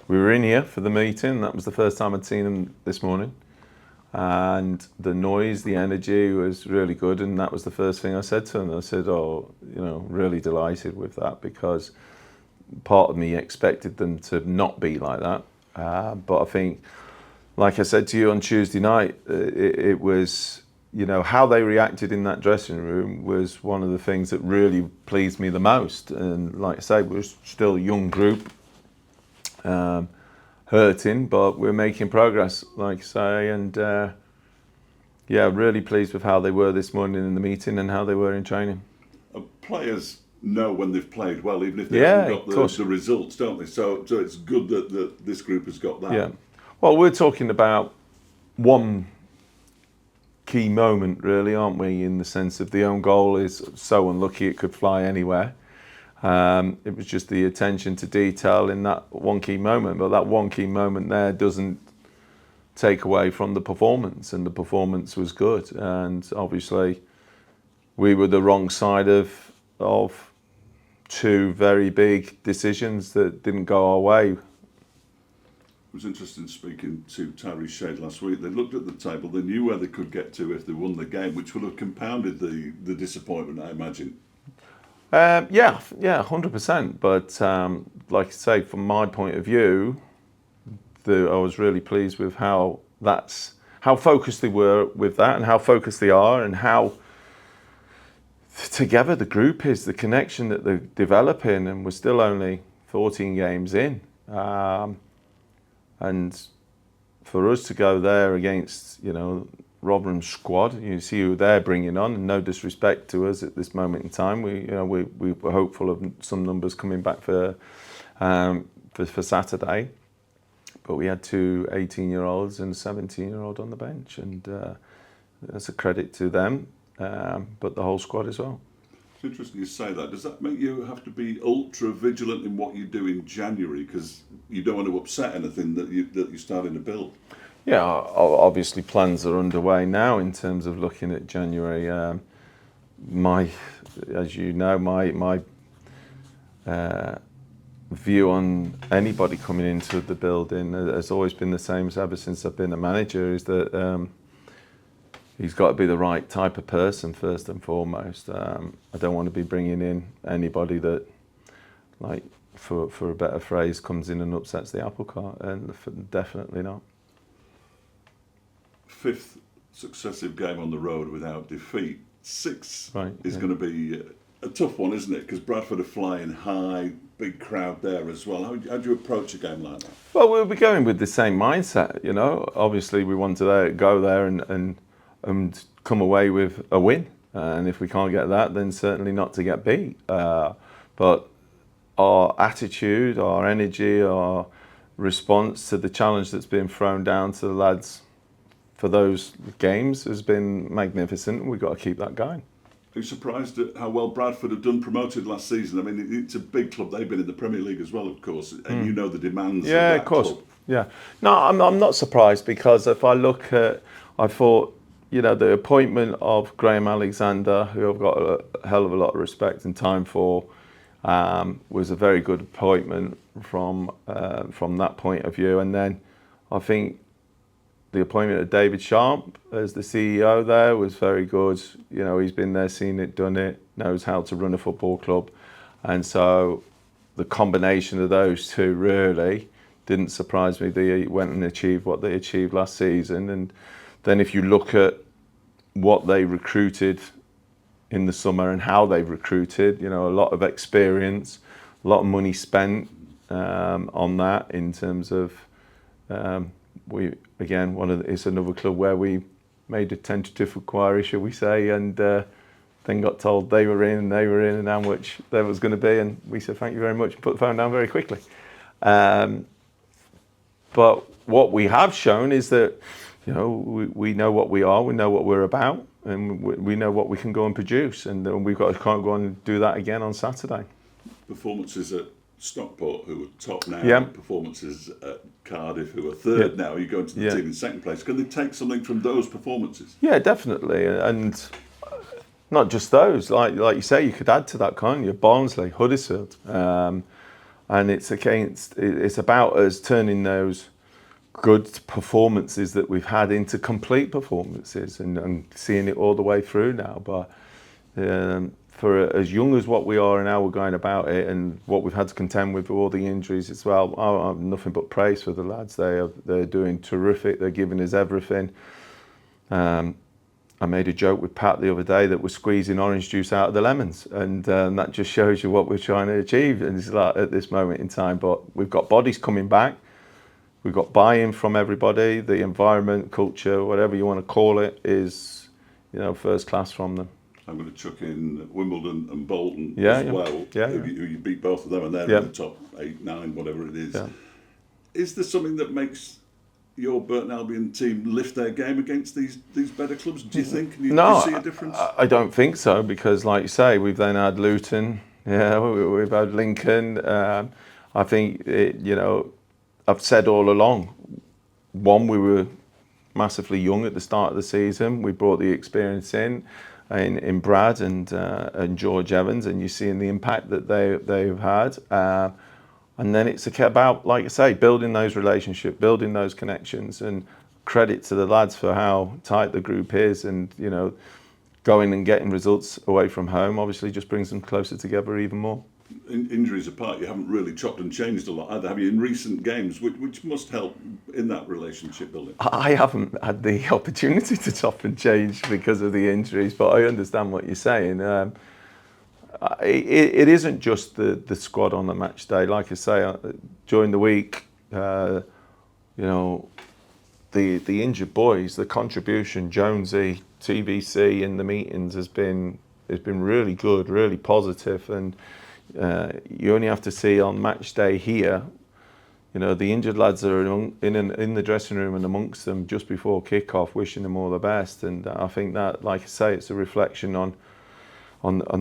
we were in here for the meeting. That was the first time I'd seen them this morning. And the noise, the energy was really good. And that was the first thing I said to them. I said, really delighted with that, because part of me expected them to not be like that. But I think, like I said to you on Tuesday night, it was, how they reacted in that dressing room was one of the things that really pleased me the most. And like I say, we're still a young group, hurting, but we're making progress, like I say. And really pleased with how they were this morning in the meeting and how they were in training. Players know when they've played well, even if they haven't got the results, don't they? So it's good that this group has got that. Yeah. Well, we're talking about one key moment, really, aren't we? In the sense of the own goal is so unlucky it could fly anywhere. It was just the attention to detail in that one key moment, but that one key moment there doesn't take away from the performance, and the performance was good. And obviously, we were the wrong side of two very big decisions that didn't go our way. It was interesting speaking to Tyree Shade last week. They looked at the table, they knew where they could get to if they won the game, which would have compounded the disappointment, I imagine. 100%. But like I say, from my point of view, I was really pleased with how focused they were with that, and how focused they are, and how together the group is, the connection that they're developing. And we're still only 14 games in. And for us to go there against, Rotherham's squad, you see who they're bringing on, and no disrespect to us at this moment in time. We were hopeful of some numbers coming back for Saturday, but we had two 18-year-olds and a 17-year-old on the bench, and that's a credit to them, but the whole squad as well. It's interesting you say that. Does that make you have to be ultra vigilant in what you do in January, because you don't want to upset anything that you're starting to build? Yeah, obviously plans are underway now in terms of looking at January. As you know, my view on anybody coming into the building has always been the same ever since I've been a manager, is that he's got to be the right type of person first and foremost. I don't want to be bringing in anybody that, like, for a better phrase, comes in and upsets the apple cart, and definitely not. Fifth successive game on the road without defeat. Sixth is going to be a tough one, isn't it? Because Bradford are flying high, big crowd there as well. How do you approach a game like that? Well, we'll be going with the same mindset, Obviously, we want to go there and come away with a win. And if we can't get that, then certainly not to get beat. But our attitude, our energy, our response to the challenge that's been thrown down to the lads for those games has been magnificent. We've got to keep that going. Are you surprised at how well Bradford have done promoted last season? I mean, it's a big club. They've been in the Premier League as well, of course, and you know the demands of that course. Club. Yeah. No, I'm not surprised, because if I look at, I thought, the appointment of Graham Alexander, who I've got a hell of a lot of respect and time for, was a very good appointment from that point of view. And then I think the appointment of David Sharp as the CEO there was very good. He's been there, seen it, done it, knows how to run a football club. And so the combination of those two really didn't surprise me. They went and achieved what they achieved last season. And then if you look at what they recruited in the summer and how they've recruited, a lot of experience, a lot of money spent on that, in terms of it's another club where we made a tentative inquiry, shall we say, and then got told they were in and how much there was going to be, and we said thank you very much and put the phone down very quickly. But what we have shown is that we know what we are, we know what we're about, and we know what we can go and produce, and we've got to go and do that again on Saturday. Performances at Stockport, who are top now, performances at Cardiff, who are third now. You go into the team in second place. Can they take something from those performances? Yeah, definitely, and not just those. Like you say, you could add to that, can't you? Barnsley, Huddersfield. and it's about us turning those good performances that we've had into complete performances and seeing it all the way through now. But for as young as what we are and how we're going about it and what we've had to contend with all the injuries as well, I have nothing but praise for the lads. They're doing terrific. They're giving us everything. I made a joke with Pat the other day that we're squeezing orange juice out of the lemons, and that just shows you what we're trying to achieve. And it's like at this moment in time, but we've got bodies coming back. We've got buy-in from everybody. The environment, culture, whatever you want to call it, is first class from them. I'm going to chuck in Wimbledon and Bolton well. Yeah. You beat both of them, and they're in the top 8, 9, whatever it is. Yeah. Is there something that makes your Burton Albion team lift their game against these better clubs? Do you think? Do you see a difference? I don't think so, because like you say, we've then had Luton. Yeah, we've had Lincoln. I think I've said all along. One, we were massively young at the start of the season. We brought the experience in Brad and George Evans, and you're seeing the impact that they've had. And then it's about, like I say, building those relationships, building those connections, and credit to the lads for how tight the group is, and going and getting results away from home obviously just brings them closer together even more. Injuries apart, you haven't really chopped and changed a lot either, have you, in recent games, which must help in that relationship building? I haven't had the opportunity to chop and change because of the injuries, but I understand what you're saying. It isn't just the squad on the match day. Like I say, during the week, the injured boys, the contribution, Jonesy, TVC in the meetings has been really good, really positive, and you only have to see on match day here, the injured lads are in the dressing room and amongst them just before kick-off, wishing them all the best. And I think that, like I say, it's a reflection on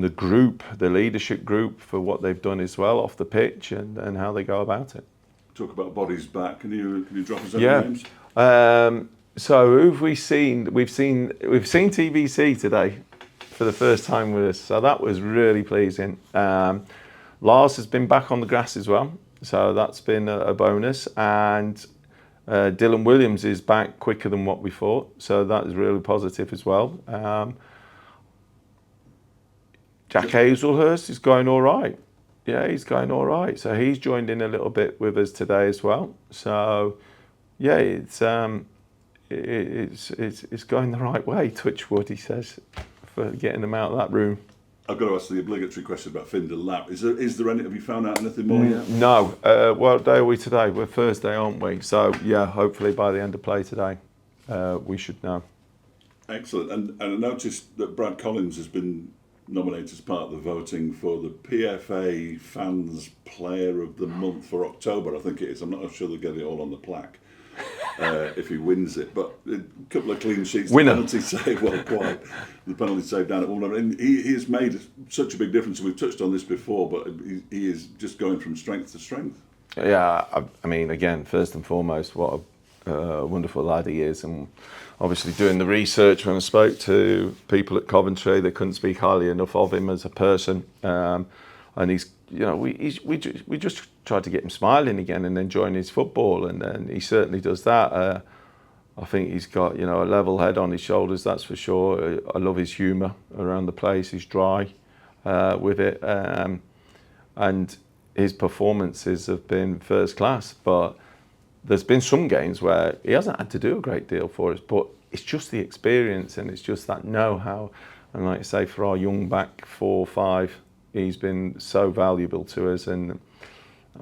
the group, the leadership group, for what they've done as well off the pitch and how they go about it. Talk about bodies back. Can you drop us any names? So who've we seen? We've seen TVC today for the first time with us, so that was really pleasing. Lars has been back on the grass as well, so that's been a bonus. And Dylan Williams is back quicker than what we thought, so that is really positive as well. Jack Hazelhurst is going all right. Yeah, he's going all right. So he's joined in a little bit with us today as well. So yeah, it's going the right way. Touch wood, he says, for getting them out of that room. I've got to ask the obligatory question about Finn de Lapp. Is there any? Have you found out anything more yet? No. What day are we today? We're Thursday, aren't we? So yeah, hopefully by the end of play today, we should know. Excellent. And I noticed that Brad Collins has been nominated as part of the voting for the PFA Fans Player of the Month for October, I think it is. I'm not sure they'll get it all on the plaque if he wins it. But a couple of clean sheets, winner. The penalty save, the penalty save down at Wimbledon. And he has made such a big difference. We've touched on this before, but he is just going from strength to strength. Yeah, I mean, again, first and foremost, what a wonderful lad he is. And obviously doing the research, when I spoke to people at Coventry, they couldn't speak highly enough of him as a person. And he's, we just tried to get him smiling again and enjoying his football, and then he certainly does that. I think he's got, a level head on his shoulders, that's for sure. I love his humour around the place. He's dry with it, and his performances have been first class. But there's been some games where he hasn't had to do a great deal for us, but it's just the experience and it's just that know-how. And like I say, for our young back 4 or 5, he's been so valuable to us. And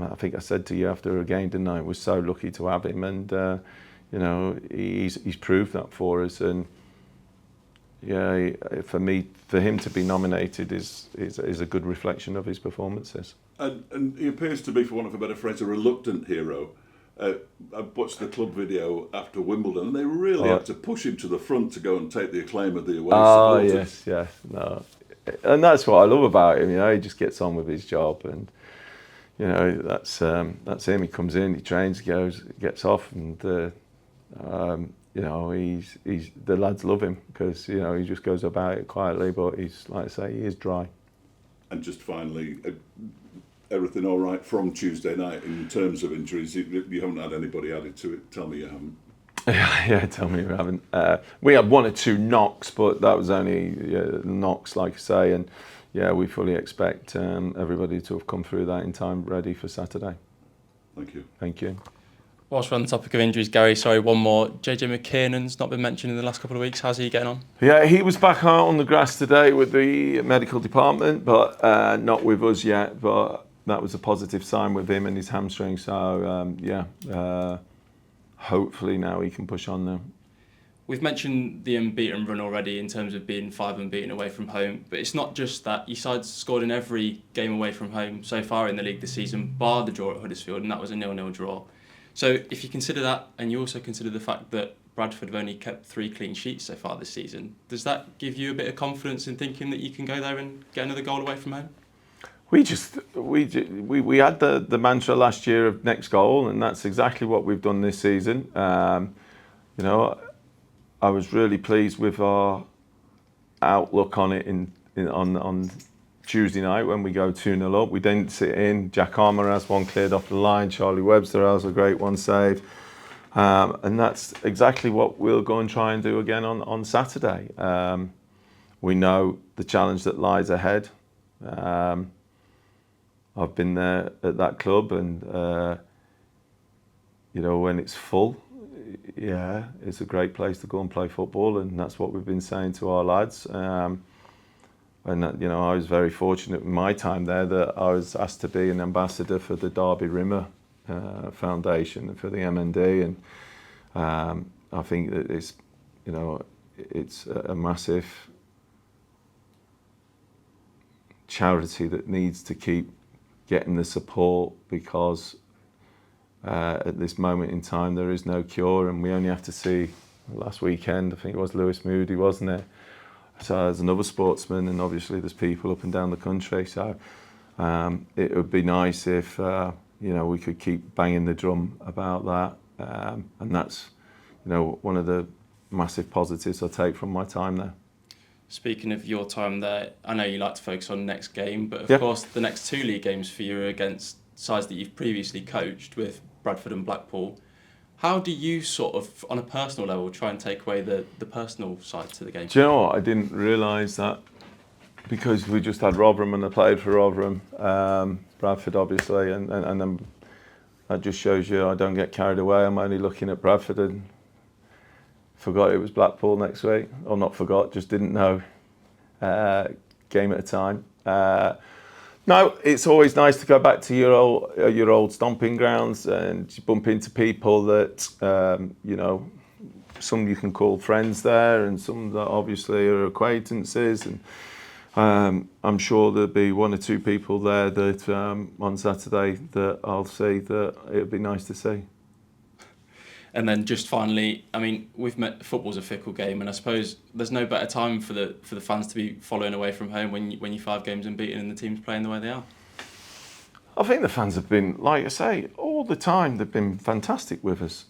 I think I said to you after a game, didn't I? We're so lucky to have him, and he's proved that for us. And yeah, for him to be nominated is a good reflection of his performances. And he appears to be, for want of a better phrase, a reluctant hero. I watched the club video after Wimbledon, and they really had to push him to the front to go and take the acclaim of the away supporters. Yes, no, and that's what I love about him. He just gets on with his job, and that's him. He comes in, he trains, gets off, and he's the lads love him because he just goes about it quietly. But he's, like I say, he is dry. And just finally, everything all right from Tuesday night in terms of injuries? You haven't had anybody added to it. Tell me you haven't. Yeah, tell me you haven't. We had 1 or 2 knocks, but that was only knocks, like I say. And yeah, we fully expect everybody to have come through that in time, ready for Saturday. Thank you. Thank you. Whilst we're on the topic of injuries, Gary, sorry, one more. JJ McKiernan's not been mentioned in the last couple of weeks. How's he getting on? Yeah, he was back out on the grass today with the medical department, but not with us yet. But that was a positive sign with him and his hamstring. So, hopefully now he can push on now. We've mentioned the unbeaten run already in terms of being 5 unbeaten away from home, but it's not just that. Your side's scored in every game away from home so far in the league this season, bar the draw at Huddersfield, and that was a 0-0 draw. So if you consider that, and you also consider the fact that Bradford have only kept 3 clean sheets so far this season, does that give you a bit of confidence in thinking that you can go there and get another goal away from home? We had the mantra last year of next goal, and that's exactly what we've done this season. I was really pleased with our outlook on it on Tuesday night when we go 2-0 up. We didn't sit in. Jack Armour has one cleared off the line. Charlie Webster has a great one saved. And that's exactly what we'll go and try and do again on Saturday. We know the challenge that lies ahead. I've been there at that club, and when it's full, yeah, it's a great place to go and play football, and that's what we've been saying to our lads. I was very fortunate in my time there that I was asked to be an ambassador for the Derby Rimmer Foundation and for the MND, and I think that it's a massive charity that needs to keep getting the support, because at this moment in time there is no cure, and we only have to see last weekend, I think it was Lewis Moody, wasn't it? So there's another sportsman, and obviously there's people up and down the country. So it would be nice if we could keep banging the drum about that, and that's one of the massive positives I take from my time there. Speaking of your time there, I know you like to focus on next game, but of Yep. course the next 2 league games for you are against sides that you've previously coached with Bradford and Blackpool. How do you sort of, on a personal level, try and take away the personal side to the game? Do you know what? I didn't realise that, because we just had Rotherham and I played for Rotherham, Bradford obviously, and then that just shows you I don't get carried away. I'm only looking at Bradford and forgot it was Blackpool next week. Or not forgot, just didn't know. Game at a time. No, it's always nice to go back to your old stomping grounds and bump into people that some you can call friends there, and some that obviously are acquaintances. And I'm sure there'll be 1 or 2 people there that on Saturday that I'll see that it'd be nice to see. And then just finally, I mean, football's a fickle game, and I suppose there's no better time for the fans to be following away from home when you're 5 games unbeaten and the team's playing the way they are. I think the fans have been, like I say, all the time. They've been fantastic with us,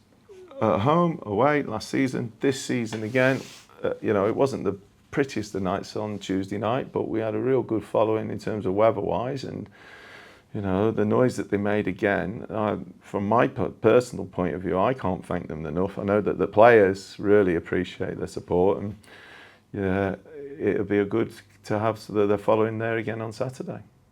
at home, away, last season, this season again. It wasn't the prettiest of nights on Tuesday night, but we had a real good following in terms of weather-wise, and the noise that they made again, from my personal point of view, I can't thank them enough. I know that the players really appreciate their support, and it'll be a good to have their following there again on Saturday.